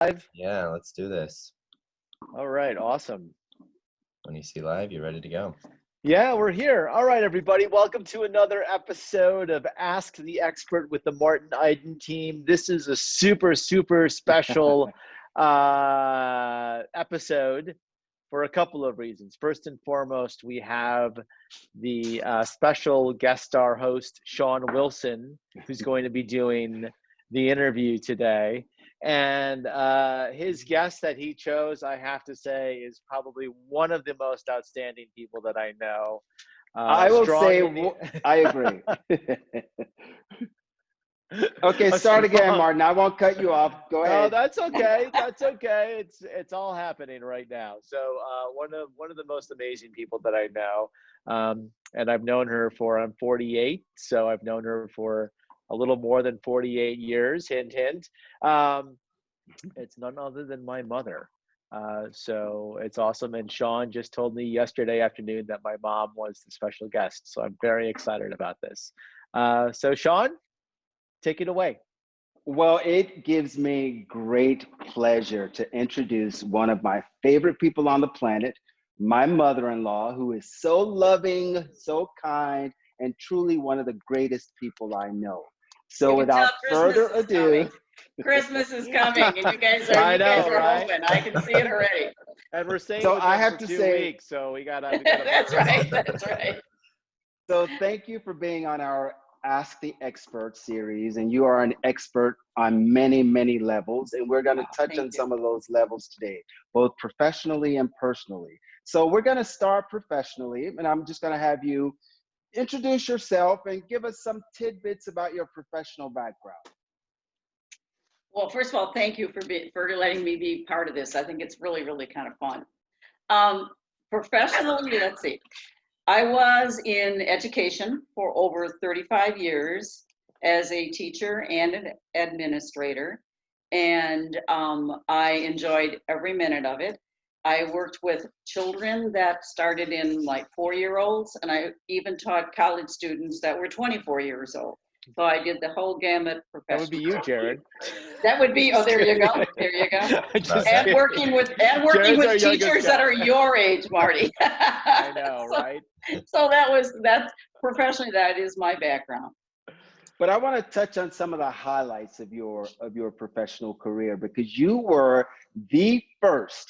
Live? Yeah, let's do this. All right, awesome. When you see live, you're ready to go. Yeah, we're here. All right, everybody. Welcome to another episode of Ask the Expert with the Martin Eiden team. This is a super special episode for a couple of reasons. First and foremost, we have the special guest star host, Sean Wilson, who's going to be doing the interview today. And his guest that he chose, I have to say, is probably one of the most outstanding people that I know. I will say, I agree. Okay, start again, Martin. I won't cut you off. Go ahead. No, that's okay. That's okay. It's all happening right now. So one of the most amazing people that I know, and I've known her I'm 48, so I've known her for a little more than 48 years. Hint, hint. It's none other than my mother. So it's awesome. And Sean just told me yesterday afternoon that my mom was the special guest. So I'm very excited about this. So Sean, take it away. Well, it gives me great pleasure to introduce one of my favorite people on the planet, my mother-in-law, who is so loving, so kind, and truly one of the greatest people I know. So without further ado, Christmas is coming, and you guys are right? hoping. I can see it already. And we're staying So with I them have for to 2 say- weeks, so we gotta That's right. That's right. so thank you for being on our Ask the Expert series, and you are an expert on many levels, and we're going to touch on some of those levels today, both professionally and personally. So we're going to start professionally, and I'm just going to have you introduce yourself and give us some tidbits about your professional background. Well, first of all, thank you for letting me be part of this. I think it's really kind of fun. Professionally, let's see. I was in education for over 35 years as a teacher and an administrator, and I enjoyed every minute of it. I worked with children that started in like 4-year-olds, and I even taught college students that were 24 years old. So I did the whole gamut professionally. That would be you, Jared. That would be, oh, there you go. There you go. And working with teachers that are your age, Marty. I know, right? So that's professionally, that is my background. But I want to touch on some of the highlights of your professional career, because you were the first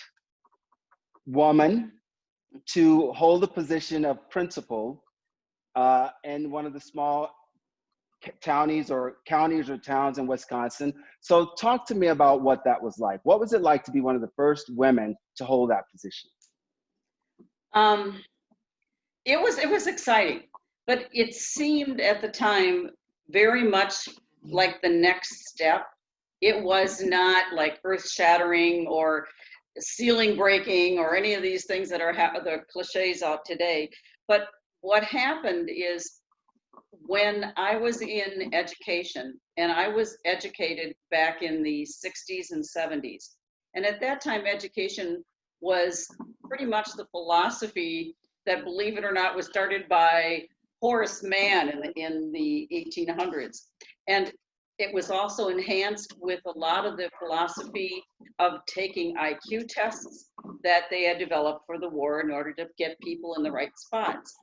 woman to hold the position of principal in one of the small counties or towns in Wisconsin. So talk to me about what that was like. What was it like to be one of the first women to hold that position? It was exciting, but it seemed at the time very much like the next step. It was not like earth-shattering or ceiling breaking or any of these things that are the cliches out today. But what happened is, when I was in education, and I was educated back in the 60s and 70s, and at that time education was pretty much the philosophy that, believe it or not, was started by Horace Mann in the 1800s. And it was also enhanced with a lot of the philosophy of taking IQ tests that they had developed for the war in order to get people in the right spots.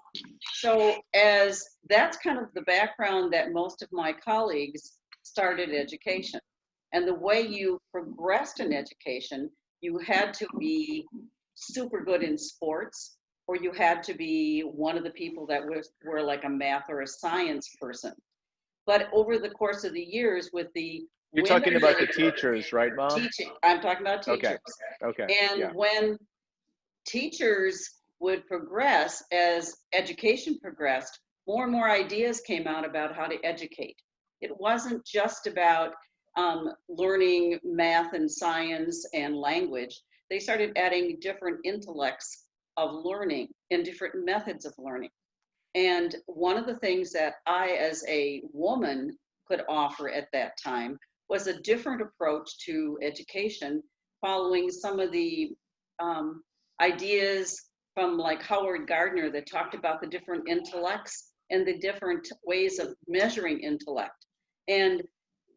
So as that's kind of the background that most of my colleagues started education. And the way you progressed in education, you had to be super good in sports, or you had to be one of the people that were like a math or a science person. But over the course of the years, with the You're talking about the teachers, right, Mom? Teaching. I'm talking about teachers. Okay. And when teachers would progress, as education progressed, more and more ideas came out about how to educate. It wasn't just about learning math and science and language. They started adding different intellects of learning and different methods of learning. And one of the things that I, as a woman, could offer at that time was a different approach to education, following some of the ideas from like Howard Gardner that talked about the different intellects and the different ways of measuring intellect. And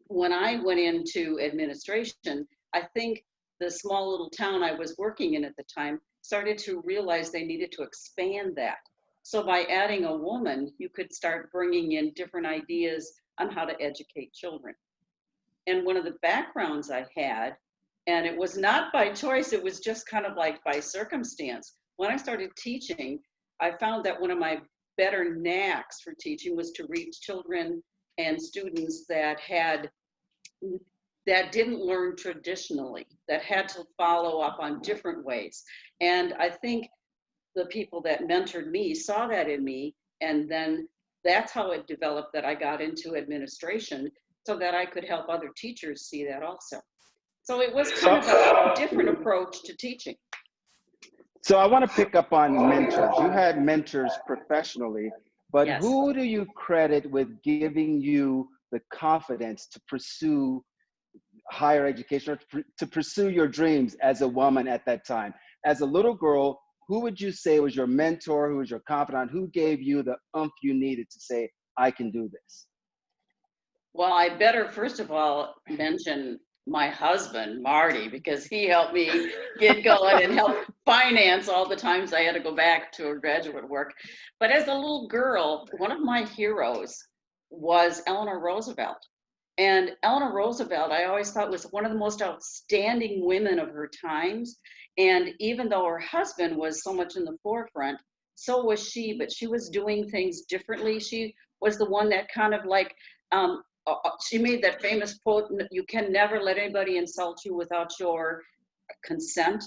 when I went into administration, I think the small little town I was working in at the time started to realize they needed to expand that. So by adding a woman, you could start bringing in different ideas on how to educate children. And one of the backgrounds I had, and it was not by choice, it was just kind of like by circumstance. When I started teaching, I found that one of my better knacks for teaching was to reach children and students that didn't learn traditionally, that had to follow up on different ways. And I think the people that mentored me saw that in me, and then that's how it developed that I got into administration so that I could help other teachers see that also. So it was kind of a different approach to teaching. So I want to pick up on mentors. You had mentors professionally, but Yes. who do you credit with giving you the confidence to pursue higher education, or to pursue your dreams as a woman at that time? As a little girl, who would you say was your mentor, who was your confidant, who gave you the oomph you needed to say, I can do this? Well, I better first of all mention my husband, Marty, because he helped me get going and help finance all the times I had to go back to graduate work. But as a little girl, one of my heroes was Eleanor Roosevelt. And Eleanor Roosevelt, I always thought, was one of the most outstanding women of her times. And even though her husband was so much in the forefront, so was she, but she was doing things differently. She was the one that kind of like, she made that famous quote, you can never let anybody insult you without your consent.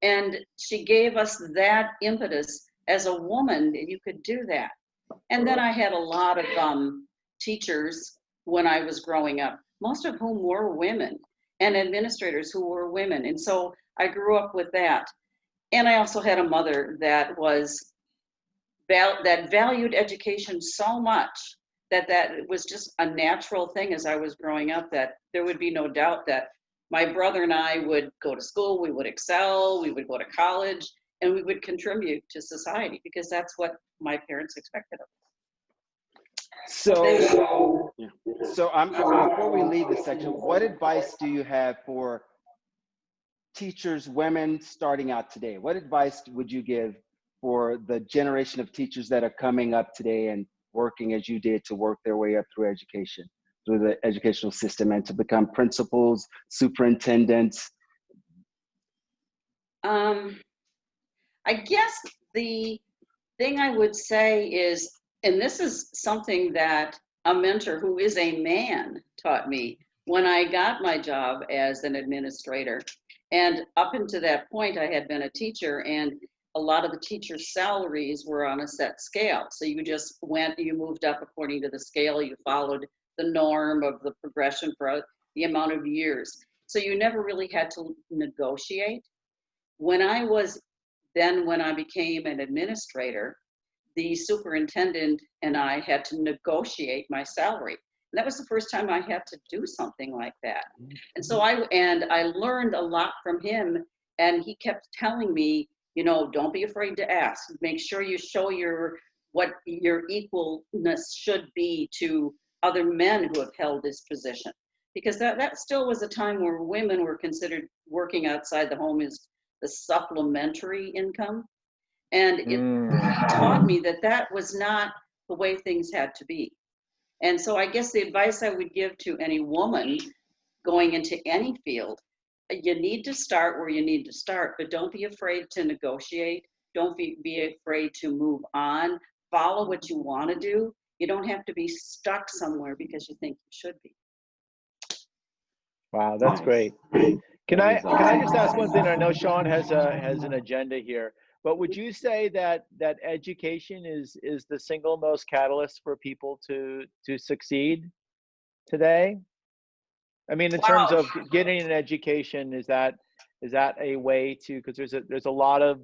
And she gave us that impetus as a woman that you could do that. And then I had a lot of teachers when I was growing up, most of whom were women, and administrators who were women. And so I grew up with that. And I also had a mother that that valued education so much that it was just a natural thing as I was growing up, that there would be no doubt that my brother and I would go to school, we would excel, we would go to college, and we would contribute to society, because that's what my parents expected of us. So, before we leave this section, what advice do you have for teachers, women starting out today? What advice would you give for the generation of teachers that are coming up today and working as you did to work their way up through education, through the educational system, and to become principals, superintendents? I guess the thing I would say is, and this is something that a mentor who is a man taught me when I got my job as an administrator. And up until that point, I had been a teacher, and a lot of the teachers' salaries were on a set scale. So you just you moved up according to the scale, you followed the norm of the progression for the amount of years. So you never really had to negotiate. When I became an administrator, the superintendent and I had to negotiate my salary. And that was the first time I had to do something like that. And so I learned a lot from him, and he kept telling me, don't be afraid to ask. Make sure you show what your equalness should be to other men who have held this position. Because that still was a time where women were considered working outside the home as the supplementary income. And he taught me that was not the way things had to be. And so I guess the advice I would give to any woman going into any field, you need to start where you need to start, but don't be afraid to negotiate. Don't be afraid to move on. Follow what you want to do. You don't have to be stuck somewhere because you think you should be. Wow, that's great. Can I just ask one thing? I know Sean has an agenda here, but would you say that education is the single most catalyst for people to succeed today? I mean, in terms of getting an education, is that a way to, because there's a lot of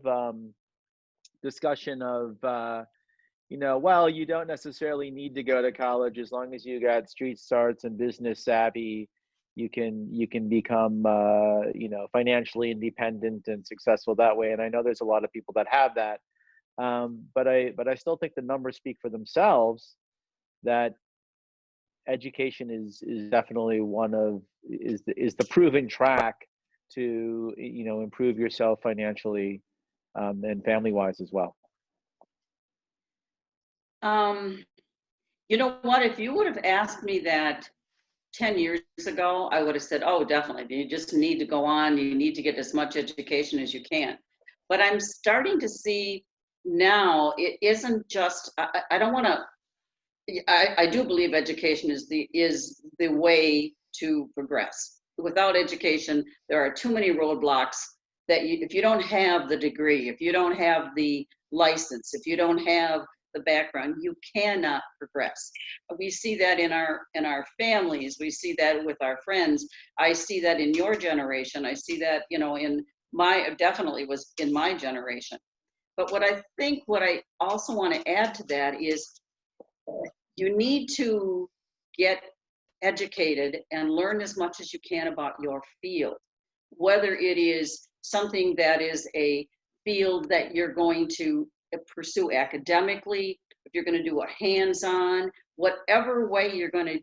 discussion of well, you don't necessarily need to go to college as long as you got street smarts and business savvy. You can become financially independent and successful that way. And I know there's a lot of people that have that, but I still think the numbers speak for themselves. That education is definitely is the proven track to, you know, improve yourself financially, and family wise as well. You know what? If you would have asked me that 10 years ago, I would have said, oh, definitely. You just need to go on. You need to get as much education as you can. But I'm starting to see now it isn't just, I don't want to, I do believe education is the way to progress. Without education, there are too many roadblocks that if you don't have the degree, if you don't have the license, if you don't have the background, you cannot progress. We see that in our families. We see that with our friends. I see that in your generation. I see that, you know, definitely was in my generation. But what I also want to add to that is you need to get educated and learn as much as you can about your field, whether it is something that is a field that you're going to pursue academically, if you're going to do a hands-on, whatever way you're going to,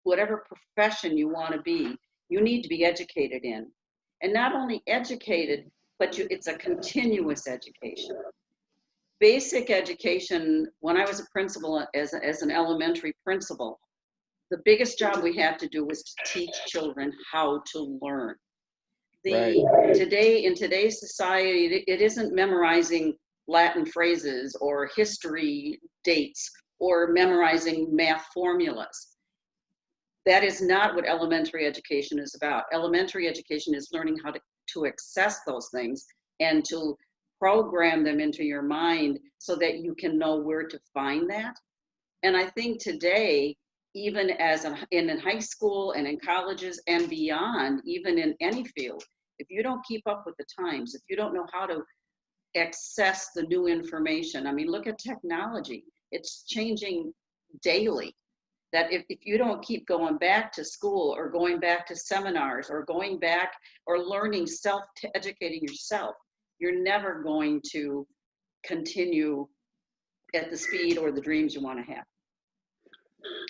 whatever profession you want to be, you need to be educated in. And not only educated, but it's a continuous education. Basic education, when I was a principal, as an elementary principal, the biggest job we had to do was to teach children how to learn. Right. In today's society, it isn't memorizing Latin phrases or history dates or memorizing math formulas. That is not what elementary education is about. Elementary education is learning how to access those things and to program them into your mind so that you can know where to find that. And I think today, even in high school and in colleges and beyond, even in any field, if you don't keep up with the times, if you don't know how to access the new information, I mean, look at technology. It's changing daily. That if you don't keep going back to school or going back to seminars or going back or learning educating yourself, you're never going to continue at the speed or the dreams you want to have.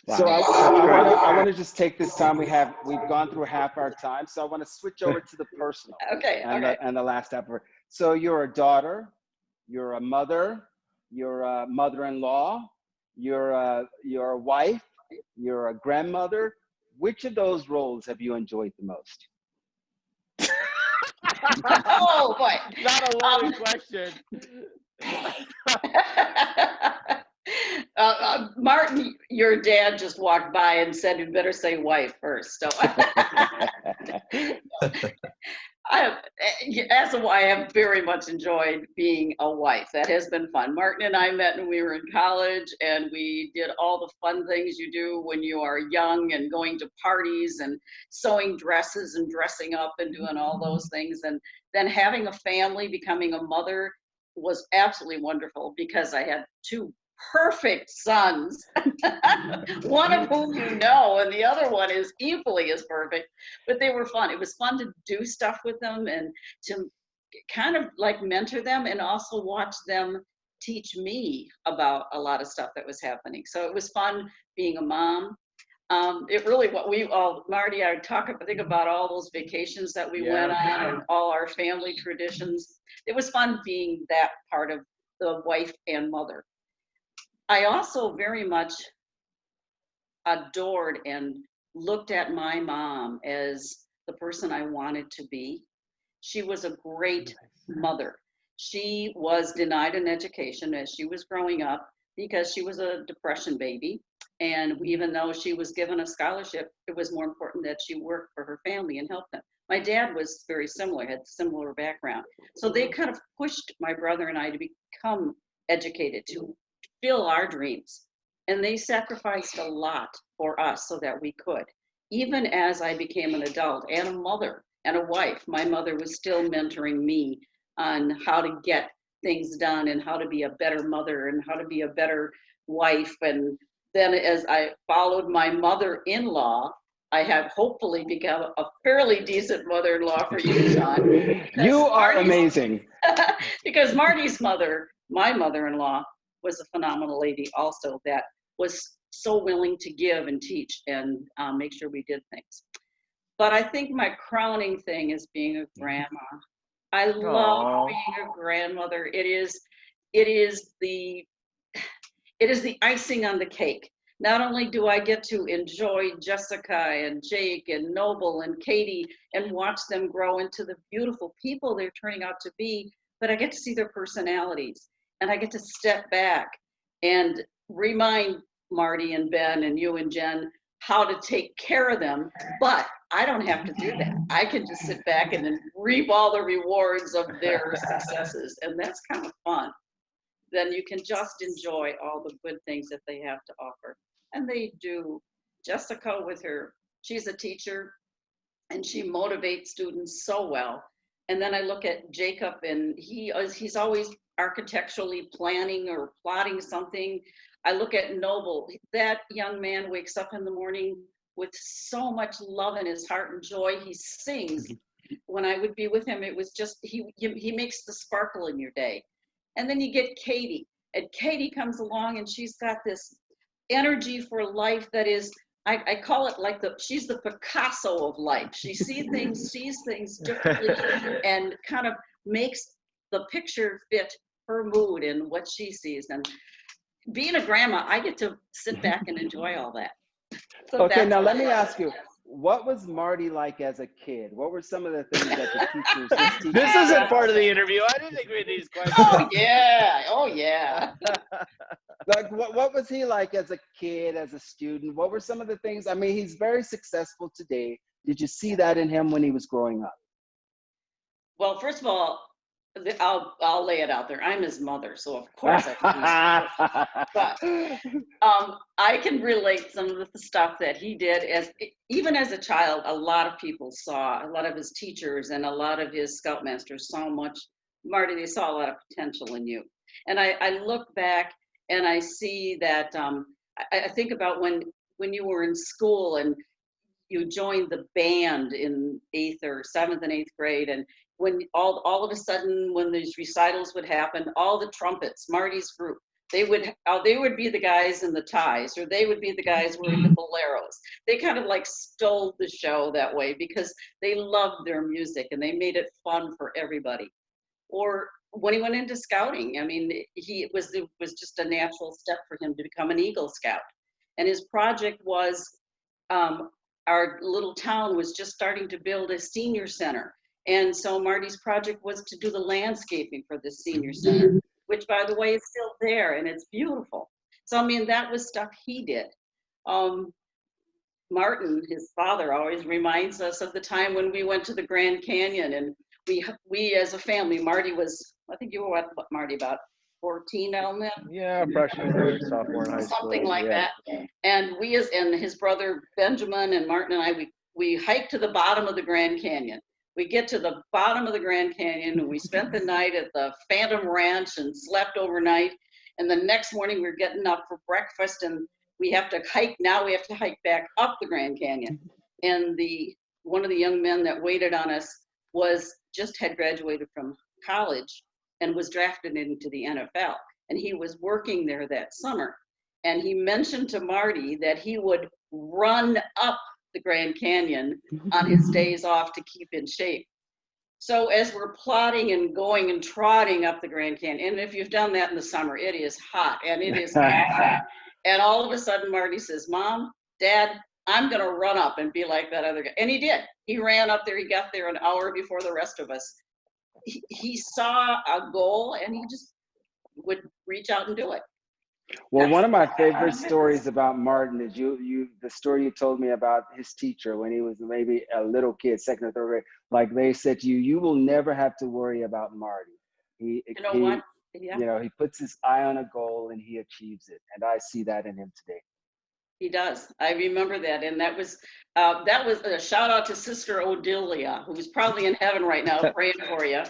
Wow. So I want to just take this time we've gone through half our time, so I want to switch over to the personal. Okay. And the last step. So you're a daughter, you're a mother, you're a mother-in-law, you're a wife, you're a grandmother. Which of those roles have you enjoyed the most? Oh boy, Not a loaded question. Martin, your dad just walked by and said you better say wife first. So as a wife, I have very much enjoyed being a wife. That has been fun. Martin and I met when we were in college, and we did all the fun things you do when you are young, and going to parties and sewing dresses and dressing up and doing all those things. And then having a family, becoming a mother was absolutely wonderful because I had two perfect sons, one of whom you know, and the other one is equally as perfect, but they were fun. It was fun to do stuff with them and to kind of like mentor them and also watch them teach me about a lot of stuff that was happening. So it was fun being a mom. It really, Marty, I think about all those vacations that we went on and all our family traditions. It was fun being that part of the wife and mother. I also very much adored and looked at my mom as the person I wanted to be. She was a great mother. She was denied an education as she was growing up because she was a depression baby. And even though she was given a scholarship, it was more important that she worked for her family and helped them. My dad was very similar, had similar background. So they kind of pushed my brother and I to become educated, to fill our dreams. And they sacrificed a lot for us so that we could. Even as I became an adult and a mother and a wife, my mother was still mentoring me on how to get things done and how to be a better mother and how to be a better wife. And then as I followed my mother-in-law, I have hopefully become a fairly decent mother-in-law for you, John. You are amazing. Because Marty's mother, my mother-in-law, was a phenomenal lady also that was so willing to give and teach and make sure we did things. But I think my crowning thing is being a grandma. I love Aw. being a grandmother. It is the icing on the cake. Not only do I get to enjoy Jessica and Jake and Noble and Katie and watch them grow into the beautiful people they're turning out to be, but I get to see their personalities, and I get to step back and remind Marty and Ben and you and Jen how to take care of them. But I don't have to do that. I can just sit back and then reap all the rewards of their successes, and that's kind of fun. Then you can just enjoy all the good things that they have to offer. And they do. Jessica she's a teacher and she motivates students so well. And then I look at Jacob, and he's always architecturally planning or plotting something. I look at Noble. That young man wakes up in the morning with so much love in his heart and joy. He sings. When I would be with him, it was just, he makes the sparkle in your day. And then you get Katie, and Katie comes along and she's got this energy for life that is, I call it like she's the Picasso of life. She sees things differently and kind of makes the picture fit her mood and what she sees. And being a grandma, I get to sit back and enjoy all that. So Okay, now what let I me love. ask you, what was Marty like as a kid? What were some of the things that his teachers This said? isn't part of the interview. I didn't think we had these questions. Oh yeah. Like, what was he like as a kid, as a student? What were some of the things? I mean, he's very successful today. Did you see that in him when he was growing up? Well, first of all, I'll lay it out there. I'm his mother, so of course I think he's but I can relate some of the stuff that he did even as a child. A lot of people saw, a lot of his teachers and a lot of his scoutmasters saw much. Marty, they saw a lot of potential in you. And I look back and I see that I think about when you were in school and you joined the band in 8th or 7th and 8th grade, and when all of a sudden when these recitals would happen, all the trumpets, Marty's group, they would be the guys in the ties, or they would be the guys wearing the boleros. They kind of like stole the show that way because they loved their music and they made it fun for everybody. Or when he went into scouting, I mean, it was just a natural step for him to become an Eagle Scout. And his project was, our little town was just starting to build a senior center. And so Marty's project was to do the landscaping for the senior center, which by the way is still there and it's beautiful. So I mean, that was stuff he did. Martin, his father, always reminds us of the time when we went to the Grand Canyon, and we as a family, Marty was, I think you were what Marty, about 14 down then? Yeah, freshman or sophomore in high school. Something like yeah. that. And and his brother Benjamin and Martin and I, we hiked to the bottom of the Grand Canyon. We get to the bottom of the Grand Canyon and we spent the night at the Phantom Ranch and slept overnight. And the next morning we were getting up for breakfast, and we have to hike back up the Grand Canyon. And one of the young men that waited on us had graduated from college and was drafted into the NFL. And he was working there that summer. And he mentioned to Marty that he would run up the Grand Canyon on his days off to keep in shape. So as we're plodding and going and trotting up the Grand Canyon, and if you've done that in the summer, it is hot and it is hot. And all of a sudden Marty says, Mom, Dad, I'm gonna run up and be like that other guy. And he did. He ran up there, he got there an hour before the rest of us. He saw a goal and he just would reach out and do it. Well, one of my favorite stories about Martin is the story you told me about his teacher when he was maybe a little kid, 2nd or 3rd grade. Like they said to you, you will never have to worry about Marty. You know what? Yeah. You know, he puts his eye on a goal and he achieves it. And I see that in him today. He does. I remember that. And that was a shout out to Sister Odilia, who's probably in heaven right now praying for you.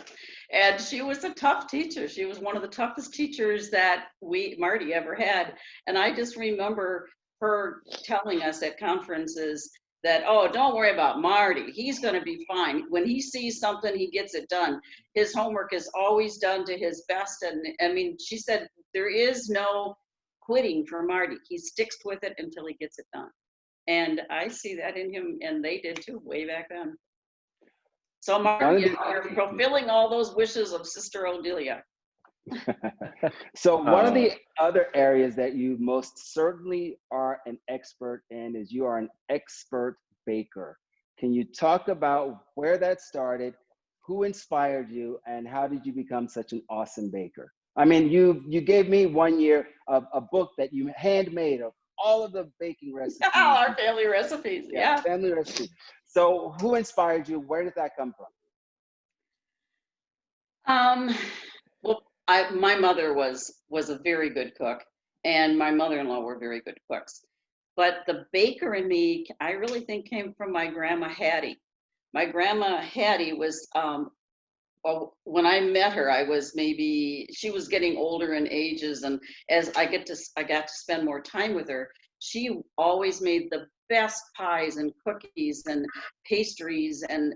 And she was a tough teacher. She was one of the toughest teachers that Marty ever had. And I just remember her telling us at conferences that, oh, don't worry about Marty. He's going to be fine. When he sees something, he gets it done. His homework is always done to his best. And I mean, she said, there is no quitting for Marty. He sticks with it until he gets it done. And I see that in him, and they did too, way back then. So Marty, you're fulfilling all those wishes of Sister Odelia. So one of the other areas that you most certainly are an expert in is you are an expert baker. Can you talk about where that started, who inspired you, and how did you become such an awesome baker? I mean, you gave me 1 year of a book that you handmade of all of the baking recipes. Our family recipes, yeah. Family recipes. So who inspired you? Where did that come from? Well, my mother was a very good cook, and my mother-in-law were very good cooks. But the baker in me, I really think, came from my grandma Hattie. My grandma Hattie was, well, when I met her, she was getting older in ages, and as I got to spend more time with her, she always made the best pies and cookies and pastries, and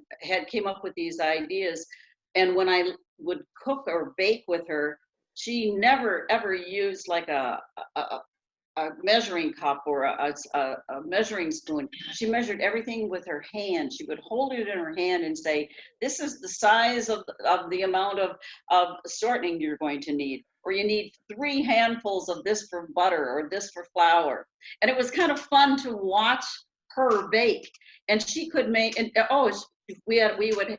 came up with these ideas. And when I would cook or bake with her, she never ever used like a measuring cup or a measuring spoon. She measured everything with her hand. She would hold it in her hand and say, this is the size of the amount of shortening you're going to need, or you need 3 handfuls of this for butter or this for flour. And it was kind of fun to watch her bake. And she could make, and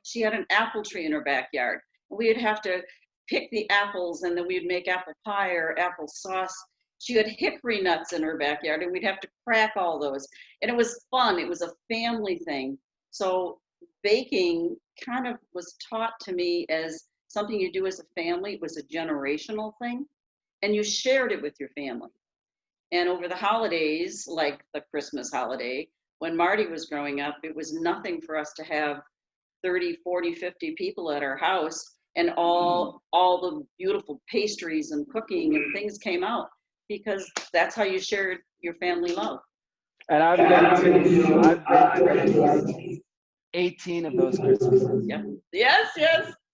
she had an apple tree in her backyard. We'd have to pick the apples, and then we'd make apple pie or apple sauce. She had hickory nuts in her backyard, and we'd have to crack all those. And it was fun. It was a family thing. So baking kind of was taught to me as something you do as a family. It was a generational thing, and you shared it with your family. And over the holidays, like the Christmas holiday, when Marty was growing up, it was nothing for us to have 30, 40, 50 people at our house, and all the beautiful pastries and cooking and things came out, because that's how you shared your family love. And I've been to 18 of those Christmases. Yeah. Yes.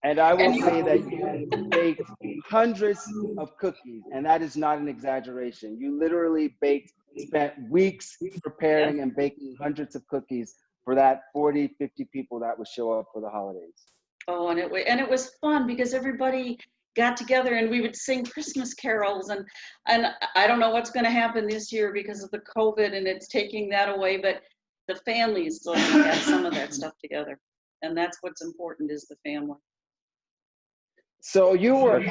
And I will say that you baked hundreds of cookies, and that is not an exaggeration. You literally spent weeks preparing and baking hundreds of cookies for that 40, 50 people that would show up for the holidays. Oh, and it was fun because everybody got together and we would sing Christmas carols, and I don't know what's going to happen this year because of the COVID and it's taking that away, but the family is still going to have some of that stuff together, and that's what's important, is the family. So you were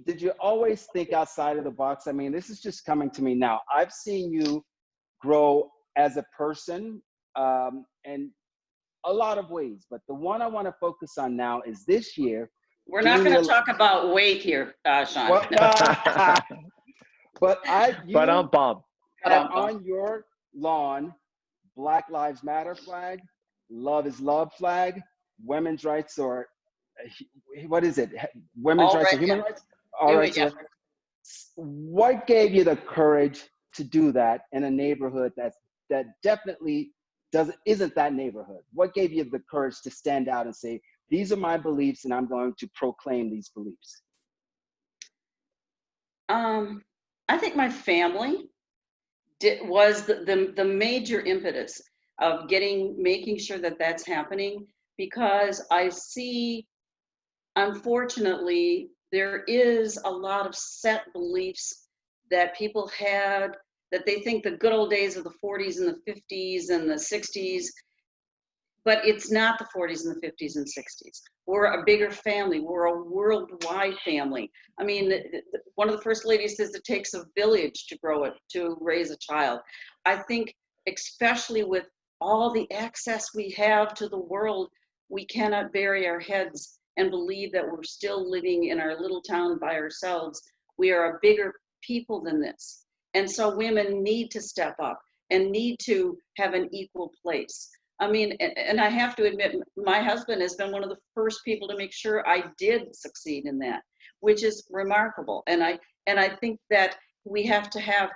did you always think outside of the box? I mean, this is just coming to me now. I've seen you grow as a person in a lot of ways, but the one I want to focus on now is this year. We're not going to talk about weight here, Sean. Well, but I'm bummed. On your lawn, Black Lives Matter flag, Love is Love flag, women's rights, or what is it? Women's rights or human rights? All right. So what gave you the courage to do that in a neighborhood that definitely isn't that neighborhood? What gave you the courage to stand out and say, these are my beliefs and I'm going to proclaim these beliefs? I think my family was the major impetus of making sure that that's happening, because I see, unfortunately, there is a lot of set beliefs that people had, that they think the good old days of the 40s and the 50s and the 60s, but it's not the 40s and the 50s and 60s. We're a bigger family. We're a worldwide family. I mean, one of the first ladies says it takes a village to raise a child. I think, especially with all the access we have to the world, we cannot bury our heads and believe that we're still living in our little town by ourselves. We are a bigger people than this. And so women need to step up and need to have an equal place. I mean, and I have to admit, my husband has been one of the first people to make sure I did succeed in that, which is remarkable. And I think that we have to have,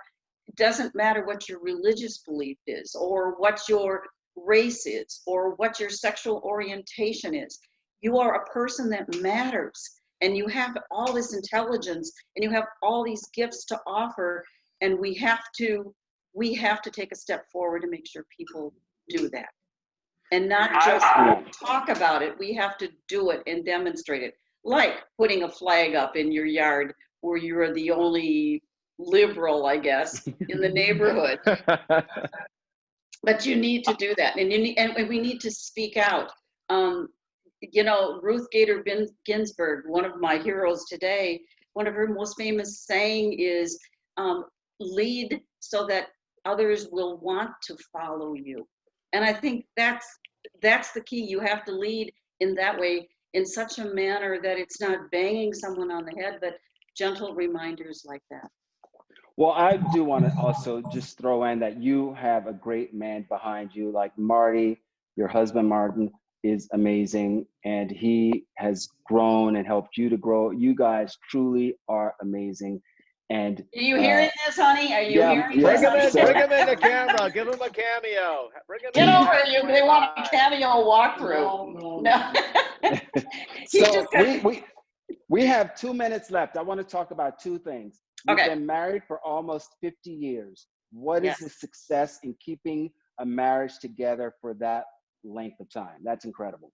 it doesn't matter what your religious belief is, or what your race is, or what your sexual orientation is. You are a person that matters. and you have all this intelligence, and you have all these gifts to offer, and we have to take a step forward to make sure people do that, and not just talk about it. We have to do it and demonstrate it, like putting a flag up in your yard where you're the only liberal, I guess, in the neighborhood. But you need to do that, and we need to speak out. Ruth Gator Ginsburg, one of my heroes today, one of her most famous saying is, lead so that others will want to follow you. And I think that's the key. You have to lead in that way, in such a manner that it's not banging someone on the head, but gentle reminders like that. Well, I do want to also just throw in that you have a great man behind you, like Marty. Your husband, Martin, is amazing, and he has grown and helped you to grow. You guys truly are amazing. And are you hearing this, honey? Are you hearing Bring him this? in, bring him in the camera. Give him a cameo. Bring him Get in. over you. They want a cameo walkthrough. No. So we have 2 minutes left. I want to talk about two things. You've been married for almost 50 years. What is the success in keeping a marriage together for that length of time? That's incredible.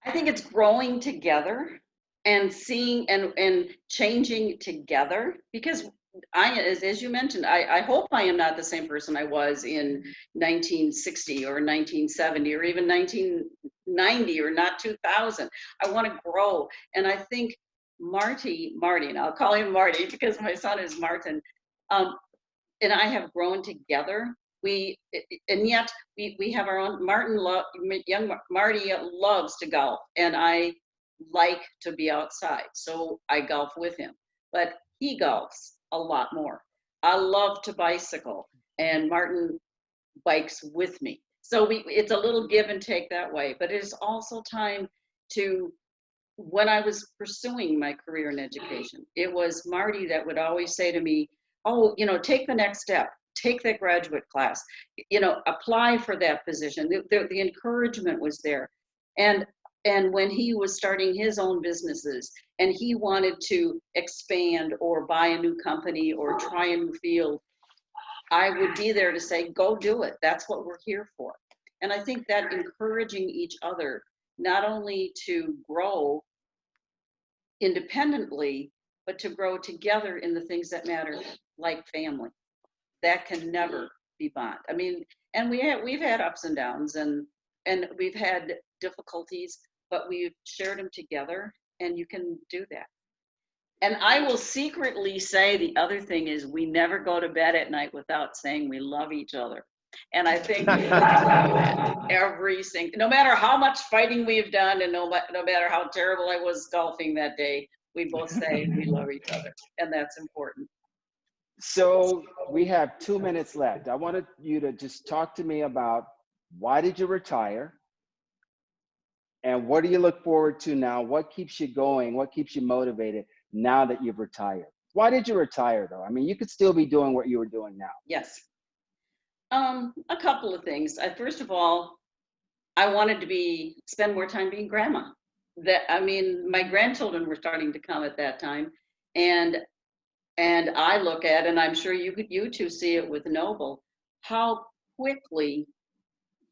I think it's growing together and seeing and changing together, because as you mentioned, I hope I am not the same person I was in 1960 or 1970 or even 1990 or not 2000. I want to grow. And I think Marty, and I'll call him Marty because my son is Martin, and I have grown together. And yet we have our own. Young Marty loves to golf, and I like to be outside, so I golf with him. But he golfs a lot more. I love to bicycle, and Martin bikes with me. So it's a little give and take that way. But it is also time to. When I was pursuing my career in education, it was Marty that would always say to me, oh, take the next step, take that graduate class, apply for that position. The encouragement was there. And when he was starting his own businesses and he wanted to expand or buy a new company or try a new field, I would be there to say, go do it. That's what we're here for. And I think that encouraging each other, not only to grow independently, but to grow together in the things that matter, like family, that can never be bond. I mean, and we've had ups and downs, and we've had difficulties, but we've shared them together, and you can do that. And I will secretly say the other thing is we never go to bed at night without saying we love each other. And I think no matter how much fighting we've done, and no matter how terrible I was golfing that day, we both say we love each other, and that's important. So we have 2 minutes left. I wanted you to just talk to me about, why did you retire? And what do you look forward to now? What keeps you going? What keeps you motivated now that you've retired? Why did you retire, though? I mean, you could still be doing what you were doing now. Yes. A couple of things. First of all, I wanted to spend more time being grandma. My grandchildren were starting to come at that time, and I look at, and I'm sure you two see it with Noble, how quickly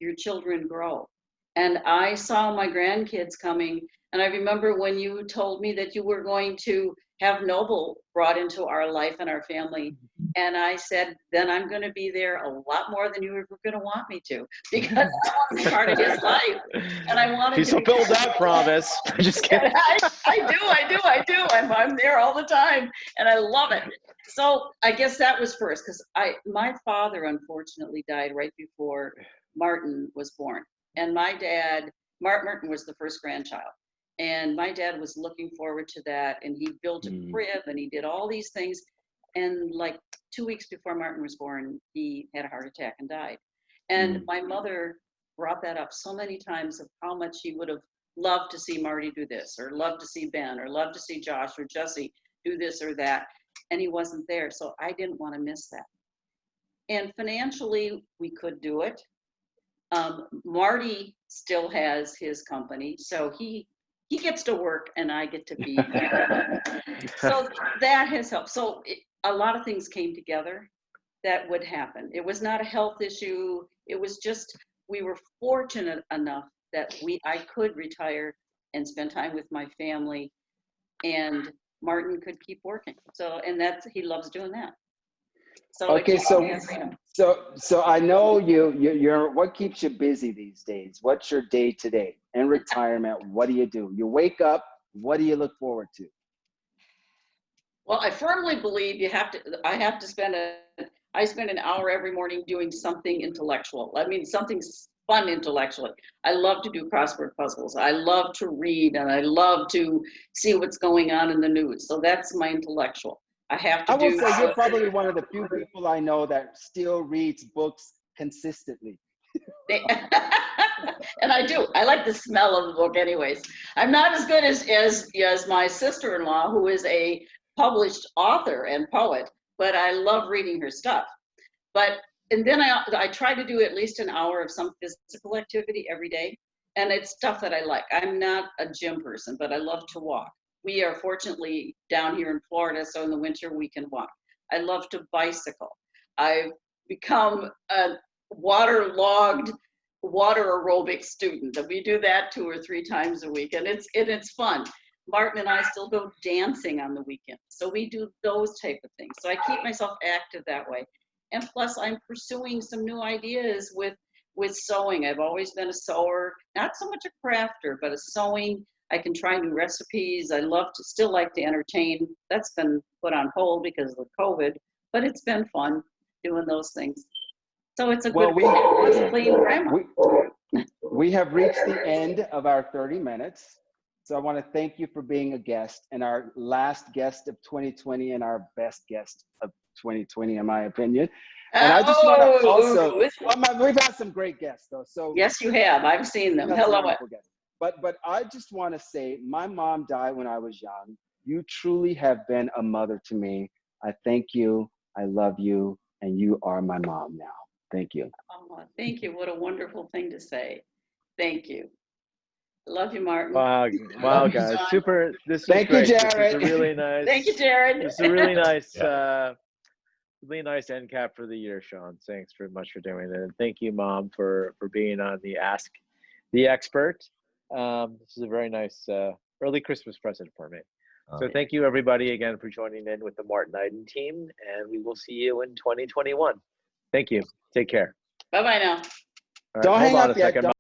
your children grow. And I saw my grandkids coming, and I remember when you told me that you were going to have Noble brought into our life and our family. And I said, then I'm going to be there a lot more than you were going to want me to, because that was part of his life. And I wanted He's to fulfilled that promise. Just kidding. I do. I'm there all the time, and I love it. So I guess that was first, because my father unfortunately died right before Martin was born. And my dad, Martin was the first grandchild. And my dad was looking forward to that. And he built a crib and he did all these things. And like 2 weeks before Martin was born, he had a heart attack and died. And my mother brought that up so many times, of how much she would have loved to see Marty do this, or loved to see Ben, or loved to see Josh or Jesse do this or that. And he wasn't there. So I didn't want to miss that. And financially, we could do it. Marty still has his company, so he he gets to work and I get to be here. So that has helped. So a lot of things came together that would happen. It was not a health issue. It was just, we were fortunate enough that I could retire and spend time with my family, and Martin could keep working. So, and he loves doing that. So Okay, it gave me a freedom. so I know you're what keeps you busy these days? What's your day today in retirement? What do? You wake up, what do you look forward to? Well, I firmly believe I have to I spend an hour every morning doing something intellectual. I mean, something fun intellectually. I love to do crossword puzzles. I love to read, and I love to see what's going on in the news. So that's my intellectual. I have to I will do. say you're probably one of the few people I know that still reads books consistently. And I do. I like the smell of the book anyways. I'm not as good as my sister-in-law, who is a published author and poet, but I love reading her stuff. And then I try to do at least an hour of some physical activity every day. And it's stuff that I like. I'm not a gym person, but I love to walk. We are fortunately down here in Florida, so in the winter we can walk. I love to bicycle. I've become a waterlogged water aerobic student, and we do that 2 or 3 times a week, and it's fun. Martin and I still go dancing on the weekend, so we do those type of things. So I keep myself active that way. And plus, I'm pursuing some new ideas with sewing. I've always been a sewer, not so much a crafter, but a sewing. I can try new recipes. I still like to entertain. That's been put on hold because of COVID, but it's been fun doing those things. So it's a good clean grandma. We have reached the end of our 30 minutes. So I want to thank you for being a guest, and our last guest of 2020 and our best guest of 2020, in my opinion. And I just want to also, we've had some great guests though. So yes, you have. I've seen them. Hello. But I just want to say, my mom died when I was young. You truly have been a mother to me. I thank you. I love you. And you are my mom now. Thank you. Oh, thank you. What a wonderful thing to say. Thank you. Love you, Martin. Wow, guys. Super. This was Thank great. you, This Jared. was a really nice. Thank you, Jared. This is a really nice, really nice end cap for the year, Sean. Thanks very much for doing it. And thank you, Mom, for being on the Ask the Expert. This is a very nice early Christmas present for me. So thank you, everybody, again, for joining in with the Martin Eiden team. And we will see you in 2021. Thank you. Take care. Bye-bye now. All right, Don't hold hang on up a yet. second.